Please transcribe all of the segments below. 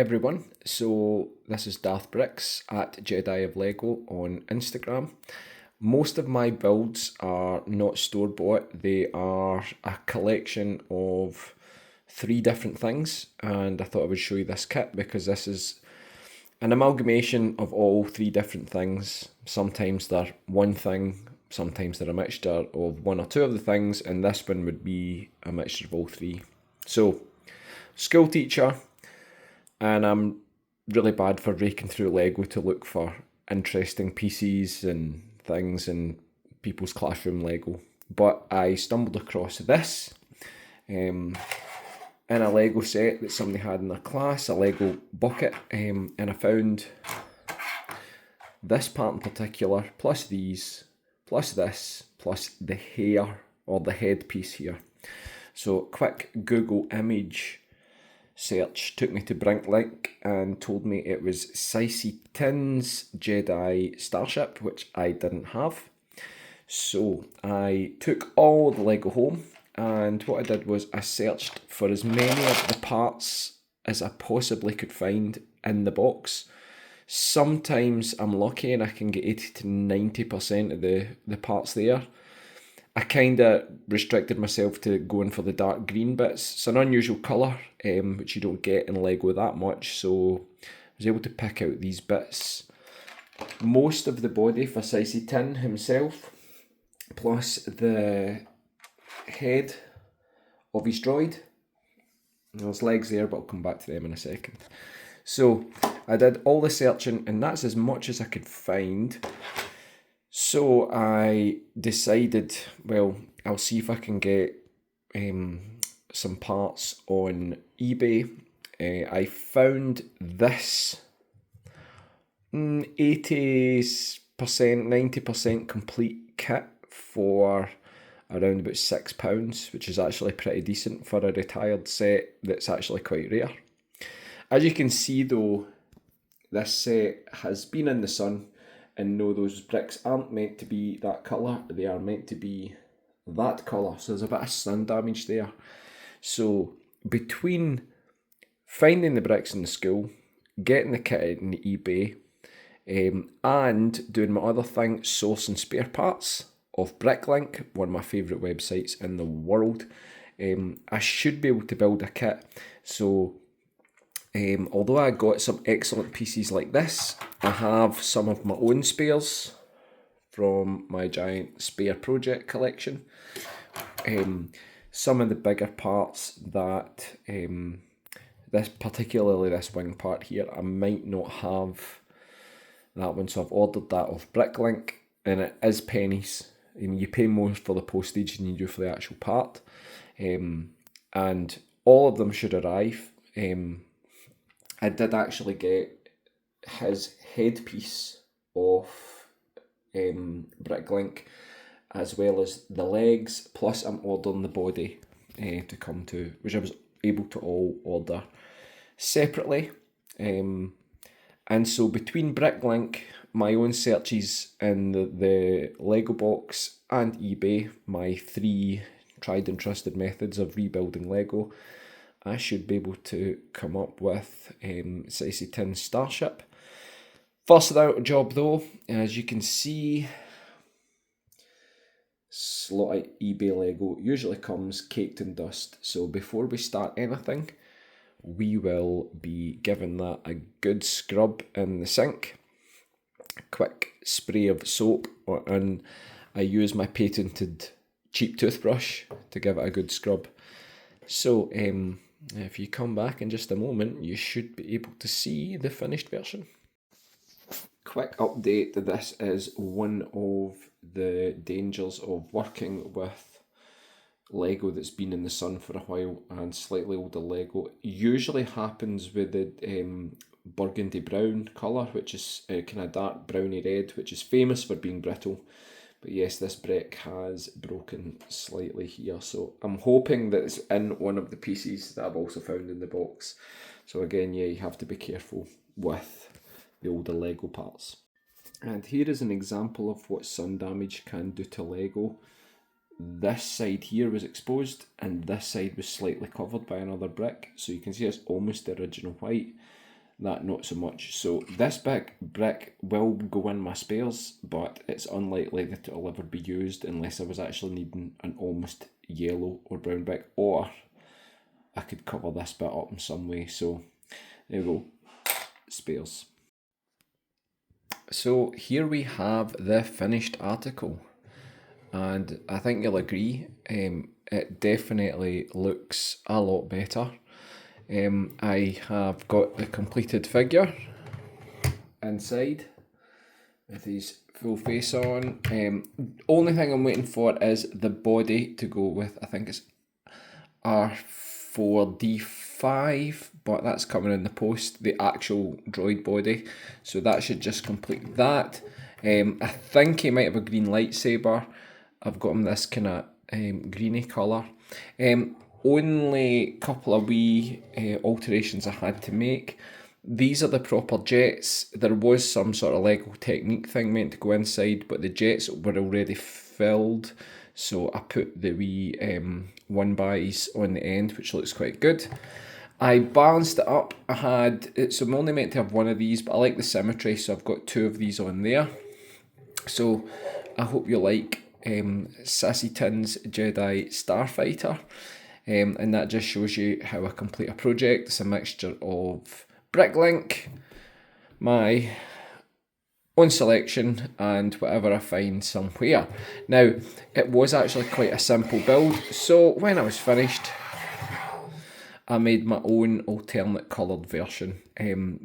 everyone, so this is Darth Bricks at Jedi of Lego on Instagram. Most of my builds are not store-bought, they are a collection of 3 different things, and I thought I would show you this kit because this is an amalgamation of all 3 different things. Sometimes they're one thing, sometimes they're a mixture of 1 or 2 of the things, and this one would be a mixture of all 3. So, school teacher, and I'm really bad for raking through Lego to look for interesting pieces and things in people's classroom Lego. But I stumbled across this in a Lego set that somebody had in their class, a Lego bucket, and I found this part in particular, plus these, plus this, plus the hair or the headpiece here. So quick Google image search took me to Brinklink and told me it was Saesee Tin's Jedi Starship, which I didn't have. So I took all the Lego home, and what I did was I searched for as many of the parts as I possibly could find in the box. Sometimes I'm lucky and I can get 80 to 90% of the parts there. I kind of restricted myself to going for the dark green bits. It's an unusual colour, which you don't get in Lego that much, so I was able to pick out these bits. Most of the body for Saesee Tin himself, plus the head of his droid. There's legs there, but I'll come back to them in a second. So I did all the searching, and that's as much as I could find. So I decided, well, I'll see if I can get some parts on eBay. I found this 80%, 90% complete kit for around about £6, which is actually pretty decent for a retired set that's actually quite rare. As you can see though, this set has been in the sun. And no, those bricks aren't meant to be that colour, they are meant to be that colour. So there's a bit of sun damage there. So between finding the bricks in the school, getting the kit in the eBay, and doing my other thing, sourcing spare parts of Bricklink, one of my favourite websites in the world, I should be able to build a kit. So although I got some excellent pieces like this, I have some of my own spares from my giant spare project collection. Some of the bigger parts that, particularly this wing part here, I might not have that one, so I've ordered that off Bricklink, and it is pennies. You pay more for the postage than you do for the actual part, and all of them should arrive. I did actually get his headpiece off Bricklink, as well as the legs, plus I'm ordering the body to come to, which I was able to all order separately. And so between Bricklink, my own searches in the Lego box, and eBay, my 3 tried and trusted methods of rebuilding Lego, I should be able to come up with Saesee Tin's Starship. First without job though, as you can see, lot of eBay Lego usually comes caked in dust. So before we start anything, we will be giving that a good scrub in the sink. A quick spray of soap, and I use my patented cheap toothbrush to give it a good scrub. So if you come back in just a moment, you should be able to see the finished version. Quick update, this is one of the dangers of working with Lego that's been in the sun for a while and slightly older Lego. It usually happens with the burgundy brown colour, which is kind of dark browny red, which is famous for being brittle. But yes, this brick has broken slightly here, so I'm hoping that it's in one of the pieces that I've also found in the box. So again, yeah, you have to be careful with the older Lego parts. And here is an example of what sun damage can do to Lego. This side here was exposed, and this side was slightly covered by another brick, so you can see it's almost the original white. that not so much. So this big brick will go in my spares, but it's unlikely that it'll ever be used unless I was actually needing an almost yellow or brown brick, or I could cover this bit up in some way. So there we go, spares. So here we have the finished article, and I think you'll agree, it definitely looks a lot better. I have got the completed figure inside with his full face on. Only thing I'm waiting for is the body to go with, I think it's R4D5, but that's coming in the post, the actual droid body. So that should just complete that. I think he might have a green lightsaber. I've got him this kind of greeny colour. Only couple of wee alterations I had to make. These are the proper jets. There was some sort of Lego Technique thing meant to go inside, but the jets were already filled, so I put the wee 1x's on the end, which looks quite good. I balanced it up. So I'm only meant to have one of these, but I like the symmetry, so I've got two of these on there. So I hope you like Saesee Jedi Starfighter. And that just shows you how I complete a project. It's a mixture of Bricklink, my own selection, and whatever I find somewhere. Now, it was actually quite a simple build, so when I was finished, I made my own alternate coloured version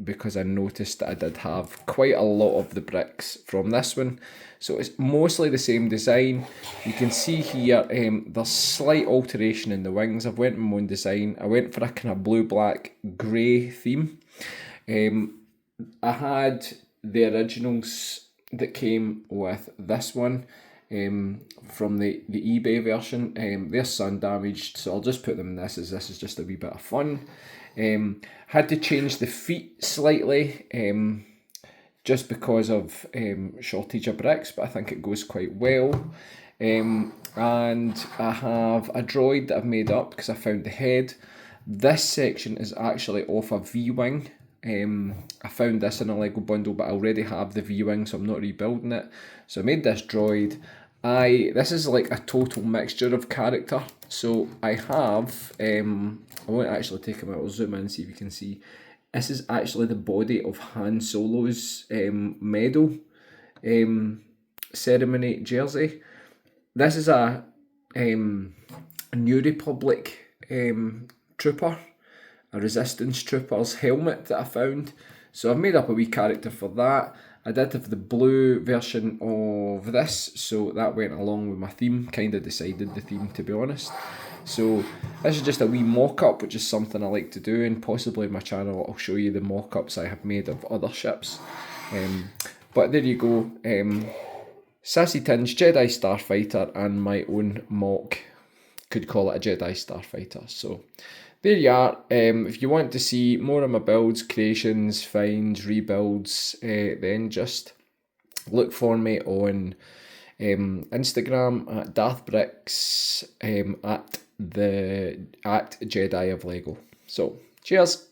because I noticed that I did have quite a lot of the bricks from this one. So it's mostly the same design. You can see here there's slight alteration in the wings. I've went with my own design. I went for a kind of blue, black, grey theme. I had the originals that came with this one from the eBay version. They're sun damaged, so I'll just put them in this, as this is just a wee bit of fun. Had to change the feet slightly just because of shortage of bricks, but I think it goes quite well. And I have a droid that I've made up because I found the head. This section is actually off a V-Wing. I found this in a Lego bundle, but I already have the V-Wing, so I'm not rebuilding it. So I made this droid. This is like a total mixture of character. So I have, I won't actually take him out, I'll zoom in, see if you can see. This is actually the body of Han Solo's medal ceremony jersey. This is a New Republic trooper, a Resistance trooper's helmet that I found. So I've made up a wee character for that. I did have the blue version of this, so that went along with my theme, kind of decided the theme, to be honest. So this is just a wee mock-up, which is something I like to do, and possibly on my channel I'll show you the mock-ups I have made of other ships. But there you go, Saesee Jedi Starfighter, and my own mock, could call it a Jedi Starfighter. So there you are. If you want to see more of my builds, creations, finds, rebuilds, then just look for me on Instagram at DarthBricks, at Jedi of Lego. So cheers.